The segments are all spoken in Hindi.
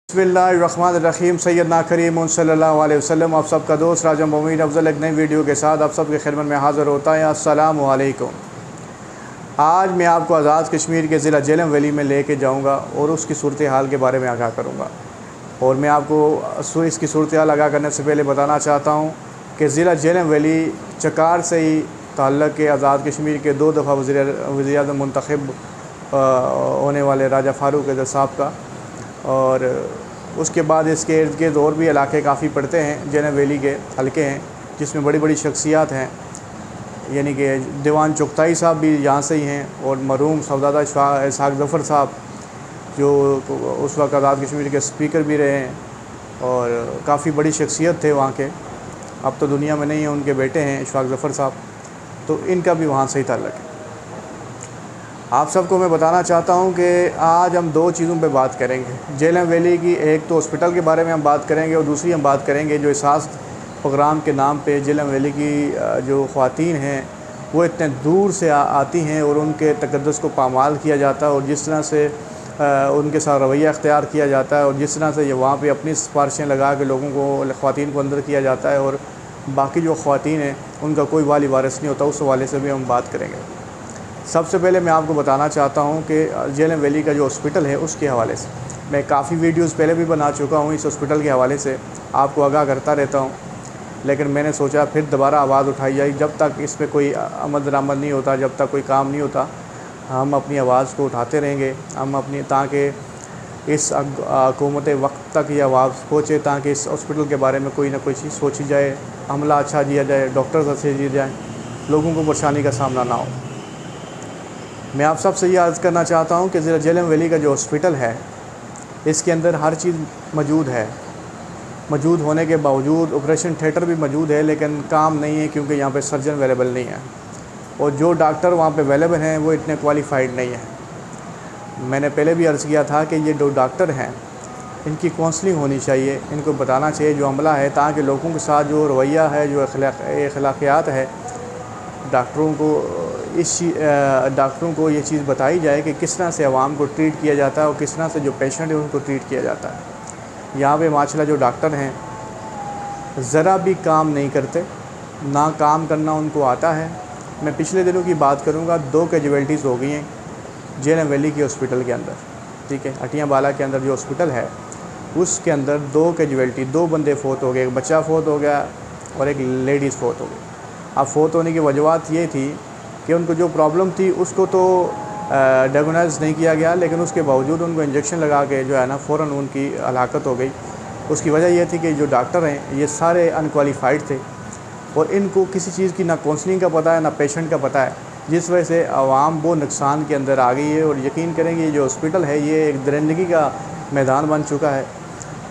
बिस्मिल्लाहिर्रहमानिर्रहीम सैयदना करीम सल्लल्लाहु अलैहि वसल्लम। आप सबका दोस्त राजा मोमीन अफजल एक नई वीडियो के साथ आप सबके खिदमत में हाज़िर होता है। अस्सलामु अलैकुम। आज मैं आपको आज़ाद कश्मीर के ज़िला झेलम वैली में लेके जाऊंगा और उसकी सूरत हाल के बारे में आगाह करूंगा। और मैं आपको इसकी सूरत हाल आगाह करने से पहले बताना चाहता हूँ कि ज़िला झेलम वैली चकार से ही ताल्लुक़ के आज़ाद कश्मीर के 2 दफ़ा वज़ीर-ए-आज़म मुंतखब होने वाले राजा फ़ारूक अहमद साहब का, और उसके बाद इसके इर्द गिर्द और भी इलाके काफ़ी पड़ते हैं। झेलम वैली के हलके हैं जिसमें बड़ी बड़ी शख्सियात हैं, यानी कि दीवान चुगताई साहब भी यहाँ से ही हैं, और मरहूम सफदरजदा इसहाक़ ज़फ़र साहब जो उस वक्त आज़ाद कश्मीर के स्पीकर भी रहे हैं और काफ़ी बड़ी शख्सियत थे वहाँ के। अब तो दुनिया में नहीं है, उनके बेटे हैं इसहाक़ ज़फ़र साहब, तो इनका भी वहाँ से ही ताल्लुक़ है। आप सबको मैं बताना चाहता हूं कि आज हम 2 चीज़ों पे बात करेंगे झेलम वैली की। एक तो हॉस्पिटल के बारे में हम बात करेंगे और दूसरी हम बात करेंगे जो एहसास प्रोग्राम के नाम पे झेलम वैली की जो ख़वातीन हैं वो इतने दूर से आती हैं और उनके तक़द्दुस को पामाल किया जाता है, और जिस तरह से उनके साथ रवैया अख्तियार किया जाता है और जिस तरह से ये वहाँ पे अपनी सिफारिशें लगा के लोगों को ख़वातीन को अंदर किया जाता है, और बाकी जो ख़वातीन हैं उनका कोई वाली वारिस नहीं होता, उस हवाले से भी हम बात करेंगे। सबसे पहले मैं आपको बताना चाहता हूं कि झेलम वैली का जो हॉस्पिटल है उसके हवाले से मैं काफ़ी वीडियोस पहले भी बना चुका हूं। इस हॉस्पिटल के हवाले से आपको आगाह करता रहता हूं, लेकिन मैंने सोचा फिर दोबारा आवाज़ उठाई जाए। जब तक इस पर कोई अमल दरामद नहीं होता, जब तक कोई काम नहीं होता, हम अपनी आवाज़ को उठाते रहेंगे। हम अपनी ताकि इस हुकूमत वक्त तक ये आवाज़ पहुँचे, ताकि इस हॉस्पिटल के बारे में कोई ना कोई चीज़ सोची जाए, अमला अच्छा दिया जाए, डॉक्टर्स अच्छे दिए जाए, लोगों को परेशानी का सामना ना हो। मैं आप सबसे ये अर्ज़ करना चाहता हूँ कि झेलम वैली का जो हॉस्पिटल है इसके अंदर हर चीज़ मौजूद है। मौजूद होने के बावजूद ऑपरेशन थिएटर भी मौजूद है, लेकिन काम नहीं है क्योंकि यहाँ पे सर्जन अवेलेबल नहीं है, और जो डॉक्टर वहाँ पे अवेलेबल हैं वो इतने क्वालिफ़ाइड नहीं है। मैंने पहले भी अर्ज़ किया था कि ये जो डॉक्टर हैं इनकी काउंसलिंग होनी चाहिए, इनको बताना चाहिए जो अमला है, ताकि लोगों के साथ जो रवैया है, जो अखलाकियात है, डॉक्टरों को ये चीज़ बताई जाए कि किस तरह से आवाम को ट्रीट किया जाता है और किस तरह से जो पेशेंट है उनको ट्रीट किया जाता है। यहाँ पे माशाल्लाह जो डॉक्टर हैं ज़रा भी काम नहीं करते, ना काम करना उनको आता है। मैं पिछले दिनों की बात करूँगा, 2 कैजुअल्टीज़ हो गई हैं झेलम वैली के हॉस्पिटल के अंदर, ठीक है। हटियाँ बाला के अंदर जो हॉस्पिटल है उसके अंदर 2 कैजुअल्टी, 2 बंदे फ़ौत हो गए, एक बच्चा फ़ौत हो गया और एक लेडीज़ फ़ौत हो गई। अब फ़ौत होने की वजूहत ये थी कि उनको जो प्रॉब्लम थी उसको तो डायग्नोज नहीं किया गया, लेकिन उसके बावजूद उनको इंजेक्शन लगा के जो है ना फ़ौरन उनकी हलाकत हो गई। उसकी वजह यह थी कि जो डॉक्टर हैं ये सारे अनक्वालिफ़ाइड थे और इनको किसी चीज़ की ना काउंसलिंग का पता है ना पेशेंट का पता है, जिस वजह से आवाम वो नुकसान के अंदर आ गई है। और यकीन करेंगे जो हॉस्पिटल है ये एक दरिंदगी का मैदान बन चुका है,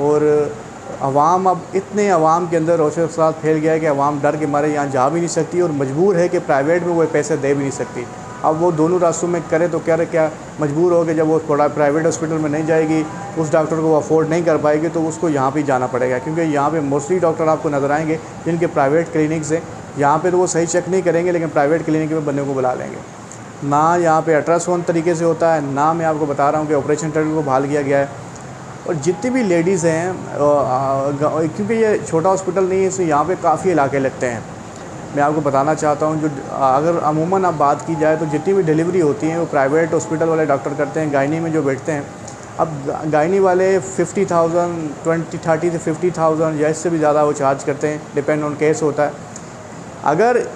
और अवाम अब इतने अवाम के अंदर रोशे के साथ फैल गया है कि अवाम डर के मारे यहाँ जा भी नहीं सकती और मजबूर है कि प्राइवेट में वो पैसे दे भी नहीं सकती। अब वो दोनों रास्तों में करे तो क्या मजबूर हो कि जब वो थोड़ा प्राइवेट हॉस्पिटल में नहीं जाएगी, उस डॉक्टर को वो अफोर्ड नहीं कर पाएगी, तो उसको यहाँ पे जाना पड़ेगा। क्योंकि यहाँ पे मोस्टली डॉक्टर आपको नज़र आएंगे जिनके प्राइवेट क्लिनिक्स हैं, यहाँ पर तो वो सही चेक नहीं करेंगे, लेकिन प्राइवेट क्लिनिक में बंदे को बुला लेंगे। ना यहाँ पर अल्ट्रासाउंड तरीके से होता है, ना मैं आपको बता रहा हूँ कि ऑपरेशन थिएटर को बहाल किया गया है। और जितनी भी लेडीज़ हैं, क्योंकि ये छोटा हॉस्पिटल नहीं है, इसलिए यहाँ पे काफ़ी इलाके लगते हैं। मैं आपको बताना चाहता हूँ जो अगर अमूमन अब बात की जाए तो जितनी भी डिलीवरी होती हैं वो प्राइवेट हॉस्पिटल वाले डॉक्टर करते हैं। गायनी में जो बैठते हैं, अब गायनी वाले 30,000 से 50,000 या इससे भी ज़्यादा वो चार्ज करते हैं, डिपेंड ऑन केस होता है। अगर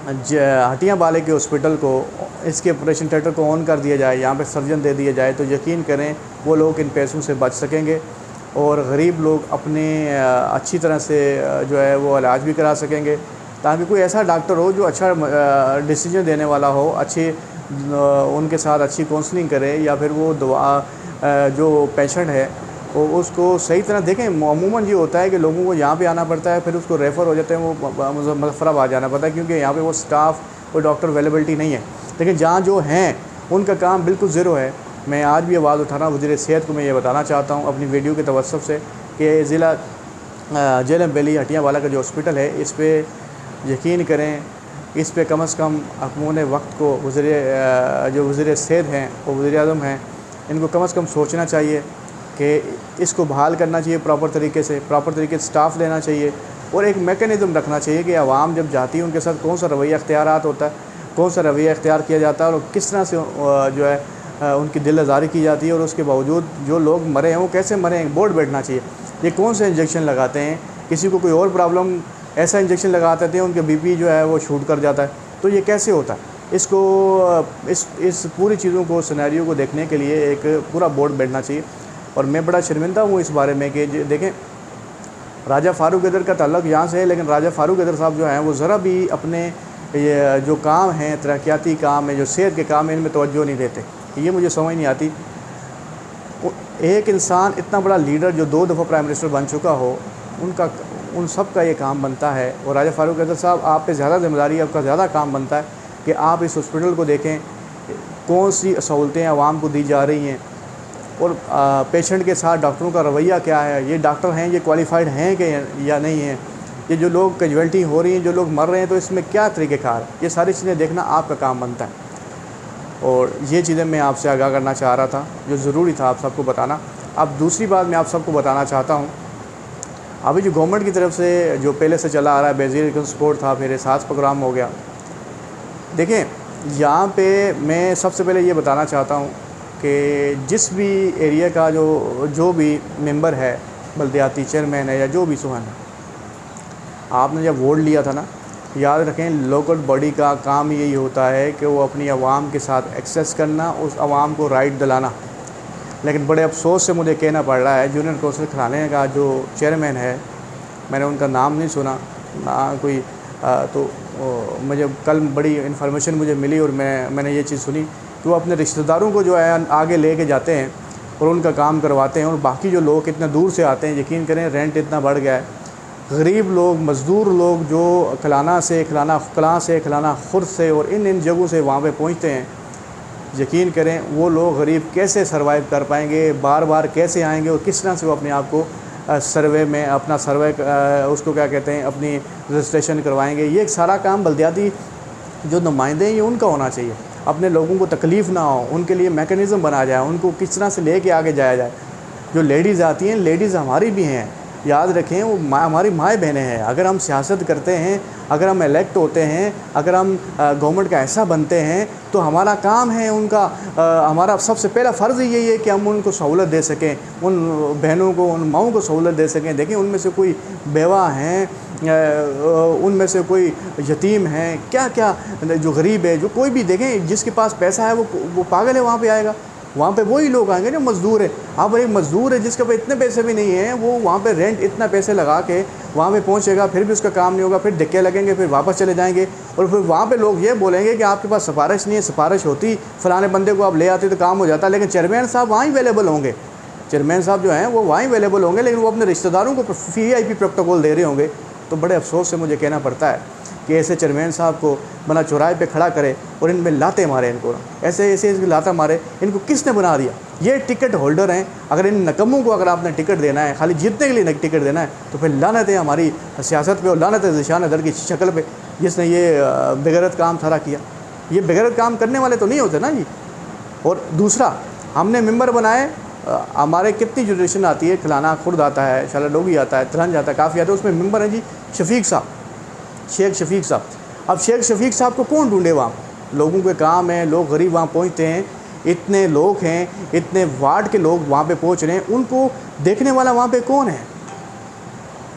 हटियाँ बाले के हॉस्पिटल को इसके ऑपरेशन थिएटर को ऑन कर दिया जाए, यहाँ पे सर्जन दे दिया जाए, तो यकीन करें वो लोग इन पैसों से बच सकेंगे और गरीब लोग अपने अच्छी तरह से जो है वो इलाज भी करा सकेंगे, ताकि कोई ऐसा डॉक्टर हो जो अच्छा डिसीजन देने वाला हो, अच्छी उनके साथ अच्छी काउंसलिंग करे, या फिर वो जो पेशेंट है वो उसको सही तरह देखें। अमूमन ये होता है कि लोगों को यहाँ पे आना पड़ता है, फिर उसको रेफ़र हो जाते हैं, वो मुज़फ़्फ़राबाद जाना पड़ता है, क्योंकि यहाँ पे वो स्टाफ और डॉक्टर अवेलेबिलिटी नहीं है। लेकिन जहाँ जो हैं उनका काम बिल्कुल ज़ीरो है। मैं आज भी आवाज़ उठा रहा हूँ वज़ीर सेहत को मैं ये बताना चाहता हूँ अपनी वीडियो के तवज्जुह से कि ज़िला झेलम वैली हटियाँ वाला का जो हॉस्पिटल है इस पर यकीन करें, इस पर कम से कम हुकूमत वक्त को जो वज़ीर सेहत हैं और वज़ीर-ए-आज़म हैं, इनको कम से कम सोचना चाहिए कि इसको बहाल करना चाहिए प्रॉपर तरीके से स्टाफ लेना चाहिए, और एक मेकनिज़म रखना चाहिए कि आवाम जब जाती है उनके साथ कौन सा रवैया अख्तियारात होता है, कौन सा रवैया अख्तियार किया जाता है और किस तरह से जो है उनकी दिल आज़ारी की जाती है, और उसके बावजूद जो लोग मरे हैं वो कैसे मरे हैं, बोर्ड बैठना चाहिए। ये कौन से इंजेक्शन लगाते हैं, किसी को कोई और प्रॉब्लम ऐसा इंजेक्शन लगा देते हैं उनके बीपी जो है वो शूट कर जाता है, तो ये कैसे होता है। इसको इस पूरी चीज़ों को सिनेरियो को देखने के लिए एक पूरा बोर्ड बैठना चाहिए। और मैं बड़ा शर्मिंदा हूँ इस बारे में कि देखें, राजा फ़ारूक हैदर का ताल्लुक़ यहाँ से है, लेकिन राजा फ़ारूक हैदर साहब जो हैं वो ज़रा भी अपने ये जो काम हैं, तरक्याती काम है, जो सेहत के काम है, इनमें तवज्जो नहीं देते। ये मुझे समझ नहीं आती। एक इंसान इतना बड़ा लीडर जो 2 दफ़ा प्राइम मिनिस्टर बन चुका हो, उन सब का ये काम बनता है। और राजा फ़ारूक हैदर साहब, आप पे ज़्यादा ज़िम्मेदारी है, आपका ज़्यादा काम बनता है कि आप इस हॉस्पिटल को देखें, कौन सी सहूलतें आवाम को दी जा रही हैं, और पेशेंट के साथ डॉक्टरों का रवैया क्या है, ये डॉक्टर हैं, ये क्वालिफ़ाइड हैं कि या नहीं हैं, ये जो लोग कैजुअल्टी हो रही हैं, जो लोग मर रहे हैं, तो इसमें क्या तरीक़ेकार, ये सारी चीज़ें देखना आपका काम बनता है। और ये चीज़ें मैं आपसे आगाह करना चाह रहा था, जो ज़रूरी था आप सबको बताना। अब दूसरी बात मैं आप सबको बताना चाहता हूँ, अभी जो गवर्नमेंट की तरफ से जो पहले से चला आ रहा है बेसिक सपोर्ट था, फिर एहसास प्रोग्राम हो गया। देखें, यहाँ पे मैं सबसे पहले ये बताना चाहता हूँ कि जिस भी एरिया का जो भी मेंबर है, बल्दियाती चेयरमैन है या जो भी सुहान है, आपने जब वोट लिया था ना, याद रखें लोकल बॉडी का काम यही होता है कि वो अपनी आवाम के साथ एक्सेस करना, उस आवाम को राइट दिलाना। लेकिन बड़े अफसोस से मुझे कहना पड़ रहा है, जूनियर कौंसिल खराने का जो चेयरमैन है, मैंने उनका नाम नहीं सुना ना कोई, तो मुझे कल बड़ी इन्फॉर्मेशन मुझे मिली और मैंने ये चीज़ सुनी कि वो अपने रिश्तेदारों को जो है आगे लेके जाते हैं और उनका काम करवाते हैं, और बाकी जो लोग इतना दूर से आते हैं, यकीन करें रेंट इतना बढ़ गया है, गरीब लोग, मज़दूर लोग जो खलाना से खलाना खुर्द से और इन जगहों से वहाँ पे पहुँचते हैं, यकीन करें वो लोग गरीब कैसे सर्वाइव कर पाएंगे, बार बार कैसे आएंगे, और किस तरह से वो अपने आप को सर्वे में अपना सर्वे उसको क्या कहते हैं, अपनी रजिस्ट्रेशन करवाएंगे। ये एक सारा काम बल्दियाती जो नुमाइंदे हैं ये उनका होना चाहिए। अपने लोगों को तकलीफ़ ना हो, उनके लिए मैकेनिज़्म बनाया जाए, उनको किस तरह से लेके आगे जाया जाए। जो लेडीज़ आती हैं, लेडीज़ हमारी भी हैं, याद रखें, वो हमारी माएँ बहनें हैं। अगर हम सियासत करते हैं, अगर हम इलेक्ट होते हैं, अगर हम गवर्नमेंट का हिस्सा बनते हैं, तो हमारा काम है उनका, हमारा सबसे पहला फ़र्ज़ यही है कि हम उनको सहूलत दे सकें, उन बहनों को, उन माओं को सहूलत दे सकें। देखिए, उनमें से कोई बेवा हैं, उनमें से कोई यतीम हैं, क्या क्या जो गरीब है, जो कोई भी देखें, जिसके पास पैसा है वो पागल है, वहाँ पे आएगा। वहाँ पे वही लोग आएंगे जो मज़दूर है। अब एक मज़दूर है जिसके पास इतने पैसे भी नहीं हैं, वो वहाँ पे रेंट इतना पैसे लगा के वहाँ पे पहुँचेगा, फिर भी उसका काम नहीं होगा, फिर धक्के लगेंगे, फिर वापस चले जाएंगे, और फिर वहाँ पे लोग ये बोलेंगे कि आपके पास सिफारिश नहीं है, सिफारिश होती फलाने बंदे को आप ले आते तो काम हो जाता। लेकिन चेयरमैन साहब वहाँ अवेलेबल होंगे, चेयरमैन साहब जो हैं वो वहाँ अवेलेबल होंगे, लेकिन वो अपने रिश्तेदारों को VIP प्रोटोकॉल दे रहे होंगे। तो बड़े अफसोस से मुझे कहना पड़ता है कि ऐसे चेयरमैन साहब को बना चौराहे पे खड़ा करे और इनमें लाते मारे, इनको ऐसे लाता मारे। इनको किसने बना दिया? ये टिकट होल्डर हैं। अगर इन नकम्मों को अगर आपने टिकट देना है, खाली जीतने के लिए टिकट देना है, तो फिर लानत है हमारी सियासत पे और लानत है ज़िशान हैदर की शक्ल पे, जिसने ये बेगैरत काम सारा किया। ये बेगैरत काम करने वाले तो नहीं होते ना जी। और दूसरा, हमने मेंबर बनाए, हमारे कितनी जनरेशन आती है, खिलाना खुर्द आता है, शालाडोगी आता है, तरंज आता है, काफ़ी आता है, उसमें मेंबर हैं जी शफीक साहब, शेख शफीक साहब। अब शेख शफीक साहब को कौन ढूंढे? वहाँ लोगों के काम है, लोग गरीब वहाँ पहुँचते हैं, इतने लोग हैं, इतने वार्ड के लोग वहाँ पे पहुँच रहे हैं, उनको देखने वाला वहाँ पे कौन है?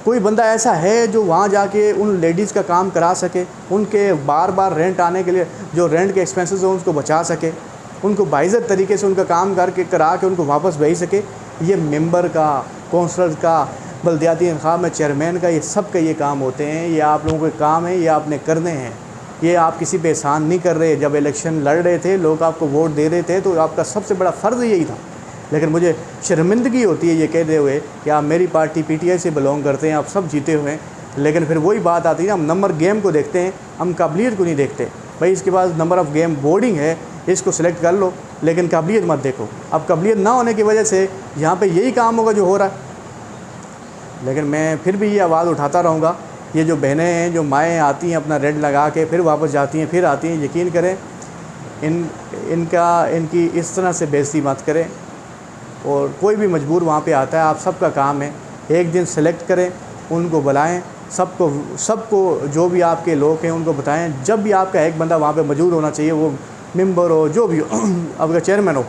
कोई बंदा ऐसा है जो वहाँ जाके उन लेडीज़ का काम करा सके, उनके बार बार रेंट आने के लिए जो रेंट के एक्सपेंसेस हो उसको बचा सके, उनको बाइज़्ज़त तरीके से उनका काम करके करा के उनको वापस भेज सके? ये मेंबर का, कौंसलर का, बल्दियाती इंतखाब में चेयरमैन का, ये सब का ये काम होते हैं। ये आप लोगों के काम है, ये आपने करने हैं। ये आप किसी पे एहसान नहीं कर रहे। जब इलेक्शन लड़ रहे थे, लोग आपको वोट दे रहे थे, तो आपका सबसे बड़ा फ़र्ज़ यही था। लेकिन मुझे शर्मिंदगी होती है ये कहते हुए कि आप मेरी पार्टी PTI से बिलोंग करते हैं, आप सब जीते हुए हैं, लेकिन फिर वही बात आती है, हम नंबर गेम को देखते हैं, हम काबिलियत को नहीं देखते। भाई इसके पास नंबर ऑफ़ गेम बोर्डिंग है, इसको सिलेक्ट कर लो, लेकिन काबिलियत मत देखो। अब काबिलियत ना होने की वजह से यहाँ पे यही काम होगा जो हो रहा है। लेकिन मैं फिर भी ये आवाज़ उठाता रहूँगा। ये जो बहनें हैं, जो माएँ आती हैं अपना रेंट लगा के फिर वापस जाती हैं, फिर आती हैं, यकीन करें इनकी इस तरह से बेइज्जती मत करें। और कोई भी मजबूर वहाँ पे आता है, आप सबका काम है एक दिन सेलेक्ट करें, उनको बुलाएं, सबको जो भी आपके लोग हैं उनको बताएं। जब भी आपका एक बंदा वहाँ पे मौजूद होना चाहिए, वो मेंबर हो जो भी हो आपका चेयरमैन हो,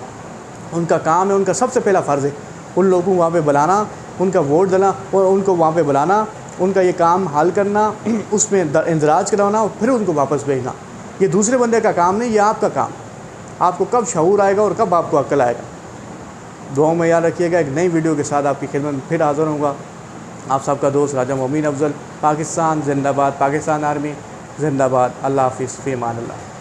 उनका काम है, उनका सबसे पहला फ़र्ज़ है उन लोगों को वहाँ पे बुलाना, उनका वोट देना और उनको वहाँ पे बुलाना, उनका ये काम हल करना, उसमें इंदराज कराना और फिर उनको वापस भेजना। ये दूसरे बंदे का काम नहीं, ये आपका काम। आपको कब शऊर आएगा और कब आपको अक्ल आएगा। दुआओं में याद रखिएगा। एक नई वीडियो के साथ आपकी खिदमत में फिर हाज़िर होऊंगा। आप सबका दोस्त राजा मोमीन अफजल। पाकिस्तान जिंदाबाद, पाकिस्तान आर्मी जिंदाबाद। अल्लाह हाफ़िज़, फ़ी अमान अल्लाह।